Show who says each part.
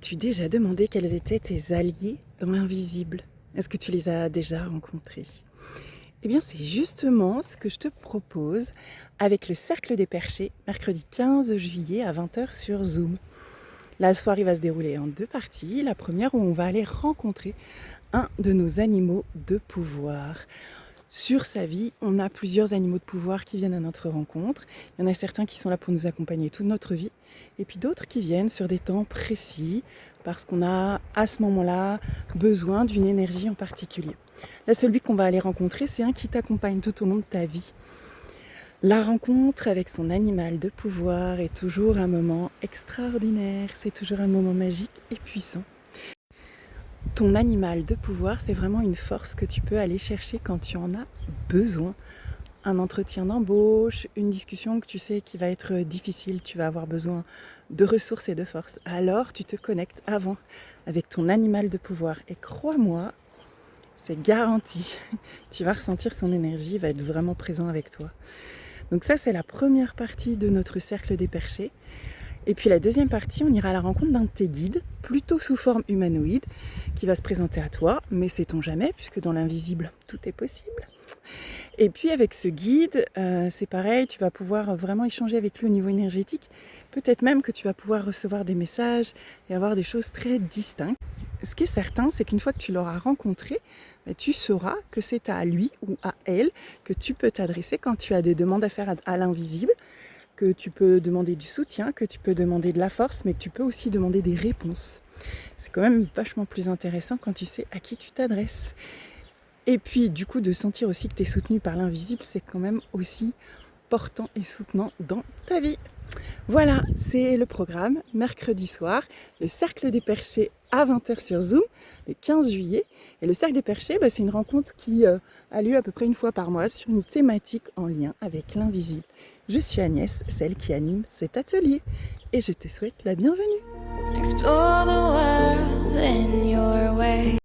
Speaker 1: T'es-tu déjà demandé quels étaient tes alliés dans l'invisible? Est-ce que tu les as déjà rencontrés? Eh bien, c'est justement ce que je te propose avec le Cercle des Perchés, mercredi 15 juillet à 20 h sur Zoom. La soirée va se dérouler en deux parties. La première où on va aller rencontrer un de nos animaux de pouvoir. Sur sa vie, on a plusieurs animaux de pouvoir qui viennent à notre rencontre. Il y en a certains qui sont là pour nous accompagner toute notre vie, et puis d'autres qui viennent sur des temps précis, parce qu'on a à ce moment-là besoin d'une énergie en particulier. Là, celui qu'on va aller rencontrer, c'est un qui t'accompagne tout au long de ta vie. La rencontre avec son animal de pouvoir est toujours un moment extraordinaire, c'est toujours un moment magique et puissant. Ton animal de pouvoir, c'est vraiment une force que tu peux aller chercher quand tu en as besoin. Un entretien d'embauche, une discussion que tu sais qui va être difficile, tu vas avoir besoin de ressources et de force. Alors tu te connectes avant avec ton animal de pouvoir. Et crois-moi, c'est garanti. Tu vas ressentir son énergie, il va être vraiment présent avec toi. Donc ça, c'est la première partie de notre cercle des perchés. Et puis la deuxième partie, on ira à la rencontre d'un de tes guides, plutôt sous forme humanoïde, qui va se présenter à toi, mais sait-on jamais, puisque dans l'invisible, tout est possible. Et puis avec ce guide, c'est pareil, tu vas pouvoir vraiment échanger avec lui au niveau énergétique. Peut-être même que tu vas pouvoir recevoir des messages et avoir des choses très distinctes. Ce qui est certain, c'est qu'une fois que tu l'auras rencontré, tu sauras que c'est à lui ou à elle que tu peux t'adresser quand tu as des demandes à faire à l'invisible, que tu peux demander du soutien, que tu peux demander de la force, mais que tu peux aussi demander des réponses. C'est quand même vachement plus intéressant quand tu sais à qui tu t'adresses. Et puis du coup de sentir aussi que tu es soutenu par l'invisible, c'est quand même aussi portant et soutenant dans ta vie. Voilà, c'est le programme, mercredi soir, le Cercle des Perchés à 20 h sur Zoom, le 15 juillet. Et le Cercle des Perchés, c'est une rencontre qui a lieu à peu près une fois par mois sur une thématique en lien avec l'invisible. Je suis Agnès, celle qui anime cet atelier, et je te souhaite la bienvenue. Explore the world in your way.